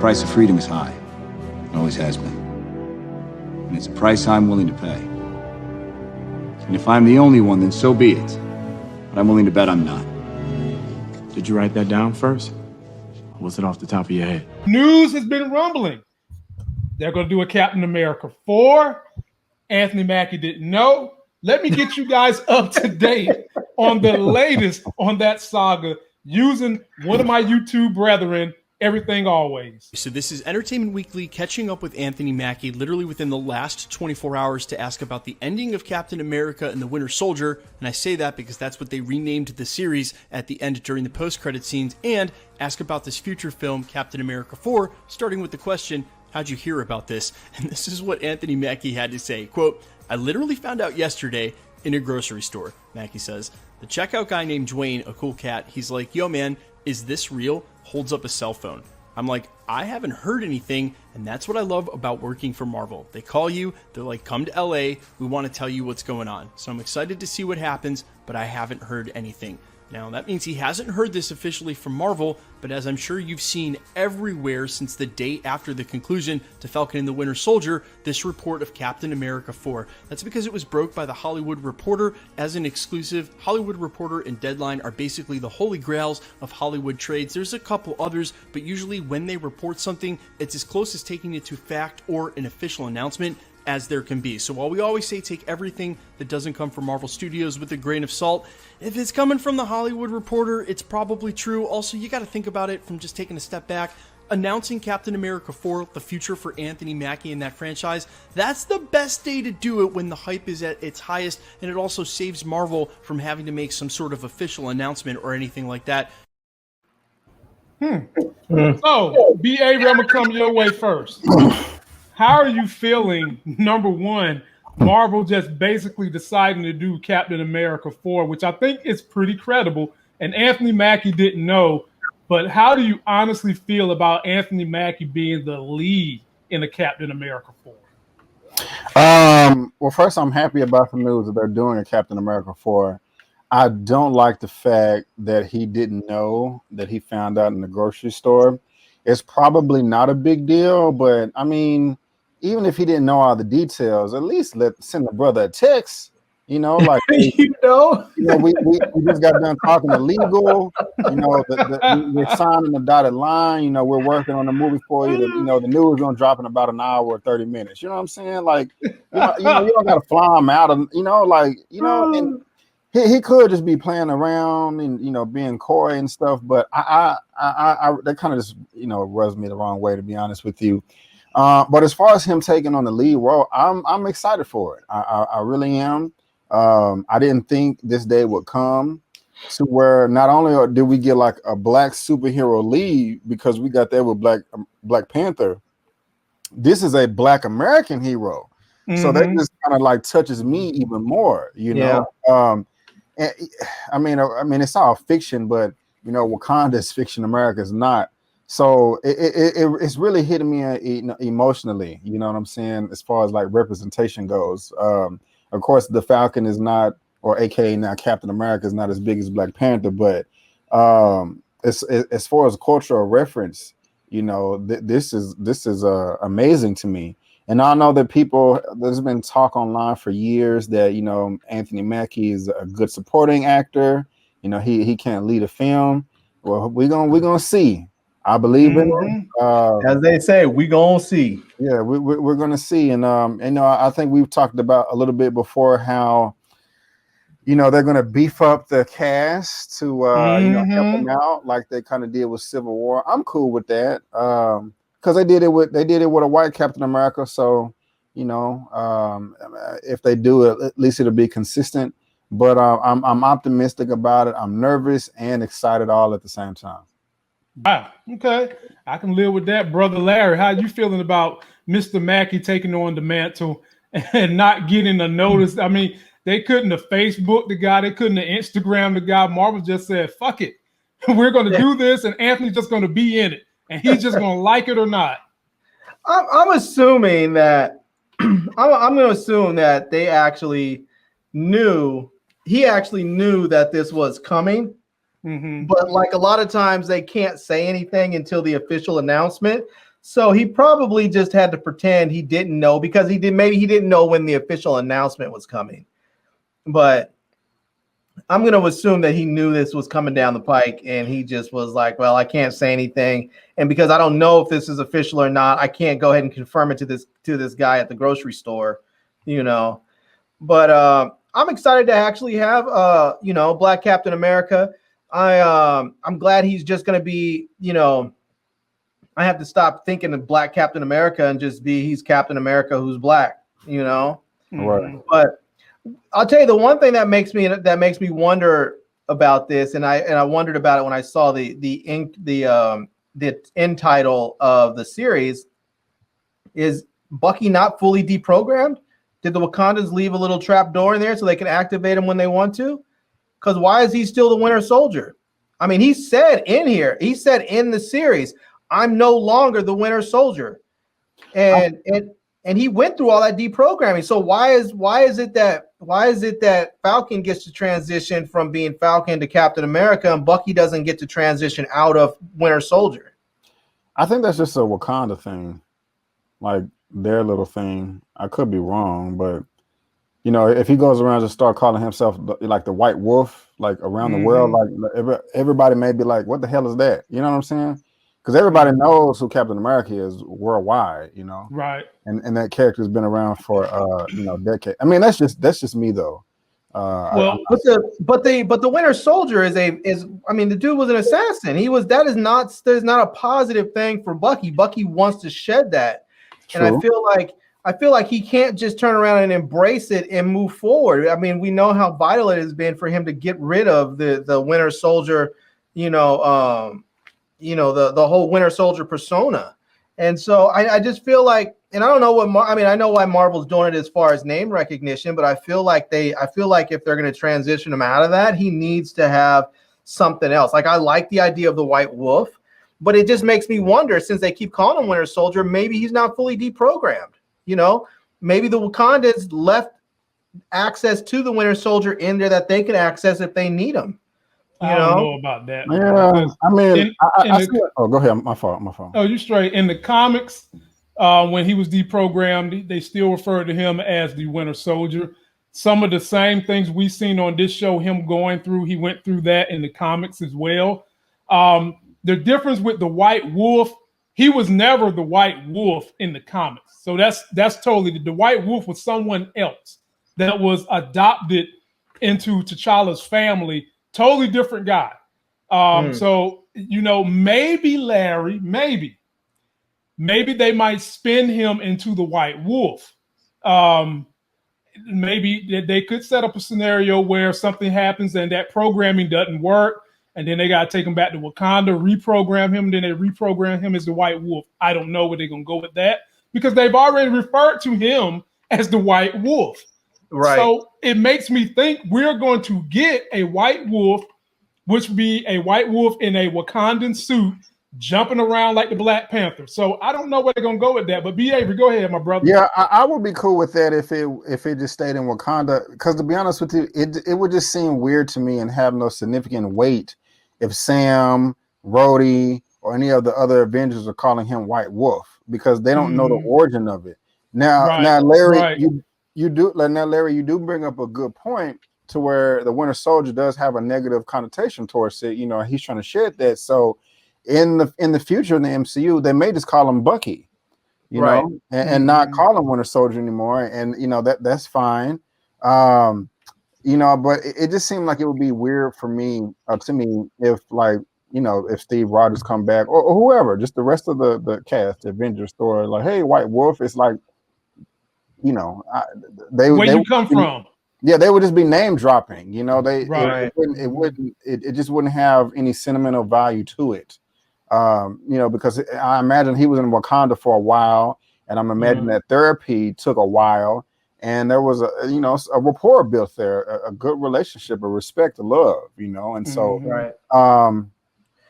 price of freedom is high. It always has been. And it's a price I'm willing to pay. And if I'm the only one, then so be it. But I'm willing to bet I'm not. Did you write that down first? Or was it off the top of your head? News has been rumbling. They're going to do a Captain America 4. Anthony Mackie didn't know. Let me get you guys up to date on the latest on that saga using one of my YouTube brethren, Everything Always. So this is Entertainment Weekly catching up with Anthony Mackie literally within the last 24 hours to ask about the ending of Captain America and the Winter Soldier. And I say that because that's what they renamed the series at the end during the post-credit scenes, and ask about this future film, Captain America 4, starting with the question, how'd you hear about this? And this is what Anthony Mackie had to say. Quote, I literally found out yesterday in a grocery store, Mackie says. The checkout guy named Dwayne, a cool cat, he's like, yo man, is this real? Holds up a cell phone. I'm like, I haven't heard anything, and that's what I love about working for Marvel. They call you, they're like, come to LA, we want to tell you what's going on. So I'm excited to see what happens, but I haven't heard anything. Now, that means he hasn't heard this officially from Marvel, but as I'm sure you've seen everywhere since the day after the conclusion to Falcon and the Winter Soldier, this report of Captain America 4. That's because it was broke by the Hollywood Reporter as an exclusive. Hollywood Reporter and Deadline are basically the holy grails of Hollywood trades. There's a couple others, but usually when they report something, it's as close as taking it to fact or an official announcement as there can be. So while we always say take everything that doesn't come from Marvel Studios with a grain of salt, if it's coming from the Hollywood Reporter, it's probably true. Also, you got to think about it from just taking a step back. Announcing Captain America 4, the future for Anthony Mackie and that franchise, that's the best day to do it when the hype is at its highest, and it also saves Marvel from having to make some sort of official announcement or anything like that. So, B.A. I'm going to come your way first. How are you feeling, number one, Marvel just basically deciding to do Captain America 4, which I think is pretty credible, and Anthony Mackie didn't know, but how do you honestly feel about Anthony Mackie being the lead in a Captain America 4? Well, first, I'm happy about the news that they're doing a Captain America 4. I don't like the fact that he didn't know, that he found out in the grocery store. It's probably not a big deal, but I mean, even if he didn't know all the details, at least send the brother a text. You know, like we just got done talking to legal. You know, we're signing the dotted line. You know, we're working on the movie for you. You know, the news gonna drop in about an hour or 30 minutes. You know what I'm saying? Like, you don't gotta fly him out, and and he could just be playing around and being coy and stuff. But I that kind of just rubs me the wrong way, to be honest with you. But as far as him taking on the lead role, I'm excited for it. I really am. I didn't think this day would come to where not only did we get like a black superhero lead, because we got that with Black Panther. This is a Black American hero, so that just kind of like touches me even more. And, I mean, it's all fiction, but Wakanda is fiction, America is not. So it's really hitting me emotionally, you know what I'm saying, as far as like representation goes. Of course, the Falcon is not, or AKA now Captain America, is not as big as Black Panther, but as far as cultural reference, this is amazing to me. And I know that there's been talk online for years that Anthony Mackie is a good supporting actor. He can't lead a film. Well, we're gonna see. I believe in it. As they say, we gonna see. Yeah, we're gonna see, and I think we've talked about a little bit before how they're gonna beef up the cast to help them out, like they kind of did with Civil War. I'm cool with that because they did it with a white Captain America. So if they do it, at least it'll be consistent. But I'm optimistic about it. I'm nervous and excited all at the same time. Wow. Okay. I can live with that. Brother Larry, how you feeling about Mr. Mackie taking on the mantle and not getting a notice? I mean, they couldn't have Facebooked the guy. They couldn't have Instagrammed the guy. Marvel just said, fuck it. We're going to do this, and Anthony's just going to be in it, and he's just going to like it or not. I'm assuming that I'm going to assume that they actually knew. He actually knew that this was coming. But like a lot of times they can't say anything until the official announcement. So he probably just had to pretend he didn't know because maybe he didn't know when the official announcement was coming. But I'm going to assume that he knew this was coming down the pike and he just was like, well, I can't say anything. And because I don't know if this is official or not, I can't go ahead and confirm it to this guy at the grocery store, But I'm excited to actually have Black Captain America. I'm glad he's just going to be, I have to stop thinking of Black Captain America and just he's Captain America who's black, Right. But I'll tell you the one thing that makes me wonder about this, and I wondered about it when I saw the end title of the series. Is Bucky not fully deprogrammed? Did the Wakandans leave a little trap door in there so they can activate him when they want to? Because why is he still the Winter Soldier? I mean, he said in the series, I'm no longer the Winter Soldier, and he went through all that deprogramming. So why is it that Falcon gets to transition from being Falcon to Captain America, and Bucky doesn't get to transition out of Winter Soldier? I think that's just a Wakanda thing, like their little thing. I could be wrong, but if he goes around and start calling himself like the White Wolf, like around the world, like everybody may be like, "What the hell is that?" You know what I'm saying? Because everybody knows who Captain America is worldwide, Right. And that character's been around for decades. I mean, that's just me though. But the Winter Soldier is the dude was an assassin. There's not a positive thing for Bucky. Bucky wants to shed that. True. And I feel like he can't just turn around and embrace it and move forward. I mean, we know how vital it has been for him to get rid of the Winter Soldier, the whole Winter Soldier persona. And so I just feel like, and I don't know I know why Marvel's doing it as far as name recognition, but I feel like if they're going to transition him out of that, he needs to have something else. Like, I like the idea of the White Wolf, but it just makes me wonder, since they keep calling him Winter Soldier, maybe he's not fully deprogrammed. Maybe the Wakandans left access to the Winter Soldier in there that they can access if they need him. I don't know about that. Yeah, I mean, go ahead. My fault. Oh, you straight. In the comics, when he was deprogrammed, they still referred to him as the Winter Soldier. Some of the same things we've seen on this show, him going through, he went through that in the comics as well. The difference with the White Wolf, he was never the White Wolf in the comics. So that's totally, the White Wolf was someone else that was adopted into T'Challa's family. Totally different guy. So, maybe Larry, maybe they might spin him into the White Wolf. Maybe they could set up a scenario where something happens and that programming doesn't work, and then they got to take him back to Wakanda, reprogram him, then they reprogram him as the White Wolf. I don't know where they're going to go with that, because they've already referred to him as the White Wolf. Right. So it makes me think we're going to get a White Wolf, which would be a White Wolf in a Wakandan suit jumping around like the Black Panther. So I don't know where they're going to go with that. But B.A., go ahead, my brother. Yeah, I would be cool with that if it just stayed in Wakanda. Because to be honest with you, it would just seem weird to me and have no significant weight if Sam, Rhodey, or any of the other Avengers are calling him White Wolf, because they don't know the origin of it. Now, Larry, you do bring up a good point to where the Winter Soldier does have a negative connotation towards it. He's trying to shed that. So in the future in the MCU, they may just call him Bucky, and not call him Winter Soldier anymore. And that's fine. But it just seemed like it would be weird to me if, like, if Steve Rogers come back or whoever, just the rest of the cast, the Avengers story, like, hey, White Wolf, it's like, where you come from. Yeah, they would just be name dropping. It just wouldn't have any sentimental value to it. Because I imagine he was in Wakanda for a while, and I'm imagining that therapy took a while, and there was a rapport built there, a good relationship, a respect, a love, and so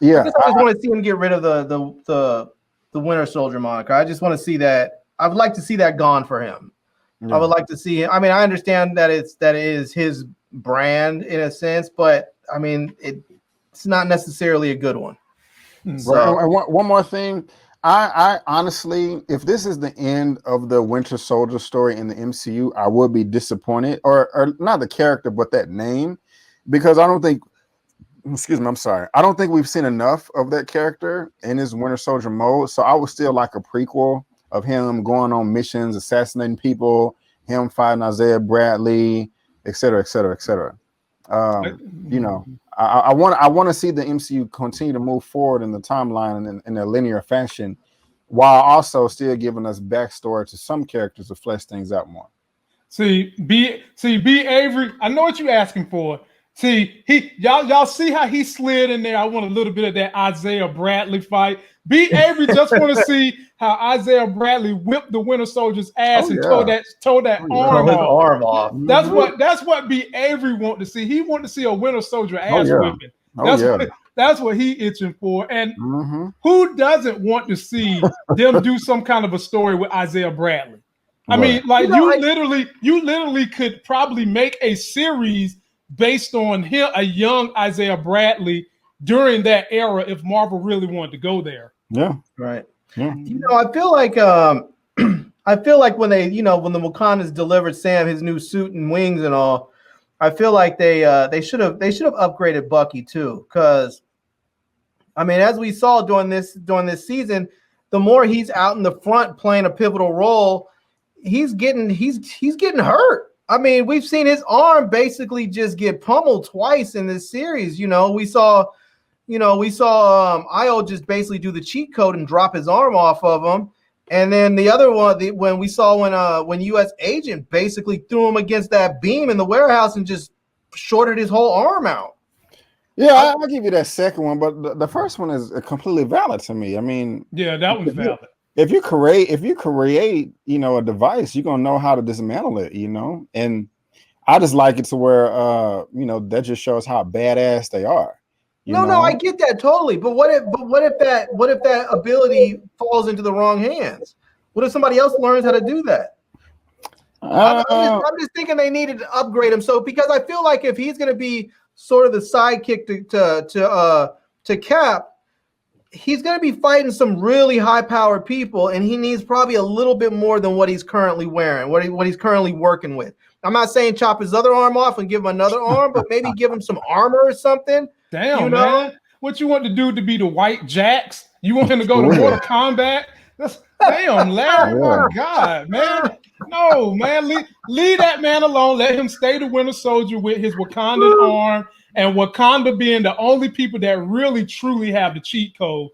yeah. I just want to see him get rid of the Winter Soldier moniker. I just want to see that. I would like to see that gone for him. Yeah. I would like to see him. I mean, I understand that it is his brand in a sense, but I mean, it's not necessarily a good one. So, and one more thing, I honestly, if this is the end of the Winter Soldier story in the MCU, I would be disappointed, or not the character, but that name, because I don't think. Excuse me, I'm sorry. I don't think we've seen enough of that character in his Winter Soldier mode. So I would still like a prequel of him going on missions, assassinating people, him fighting Isaiah Bradley, et cetera, et cetera, et cetera. You know, I want to see the MCU continue to move forward in the timeline in a linear fashion, while also still giving us backstory to some characters to flesh things out more. See, B Avery, I know what you're asking for. See, y'all see how he slid in there. I want a little bit of that Isaiah Bradley fight. B Avery just want to see how Isaiah Bradley whipped the Winter Soldier's ass and tore that arm off. That's what B Avery want to see. He want to see a Winter Soldier ass whipping. That's what he itching for. And who doesn't want to see them do some kind of a story with Isaiah Bradley? I mean, like you literally could probably make a series based on him, a young Isaiah Bradley during that era, if Marvel really wanted to go there. Yeah, right. Yeah. You know, I feel like when they, when the Wakandans delivered Sam his new suit and wings and all, I feel like they should have upgraded Bucky too, because I mean, as we saw during this season, the more he's out in the front playing a pivotal role, he's getting hurt. I mean, we've seen his arm basically just get pummeled twice in this series. We saw Io just basically do the cheat code and drop his arm off of him. And then the other one, when U.S. Agent basically threw him against that beam in the warehouse and just shorted his whole arm out. Yeah, I'll give you that second one, but the first one is completely valid to me. I mean, yeah, that one's valid. If you create, a device, you're gonna know how to dismantle it, And I just like it to where, that just shows how badass they are. No, I get that totally. But what if that ability falls into the wrong hands? What if somebody else learns how to do that? I'm just thinking they needed to upgrade him. So because I feel like if he's gonna be sort of the sidekick to Cap, he's going to be fighting some really high-powered people, and he needs probably a little bit more than what he's currently wearing, what he's currently working with. I'm not saying chop his other arm off and give him another arm, but maybe give him some armor or something. Damn, man. What you want the dude to be, the White Jacks? You want him to go to Mortal Kombat? Damn, Larry. Oh, my God, man. No, man. Leave that man alone. Let him stay the Winter Soldier with his Wakandan arm. And Wakanda being the only people that really truly have the cheat code.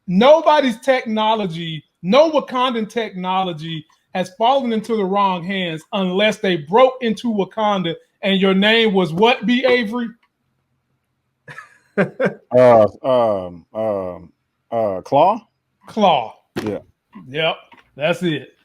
Nobody's technology, no Wakandan technology has fallen into the wrong hands unless they broke into Wakanda and your name was what, B. Avery? Claw? Claw. Yeah. Yep. That's it.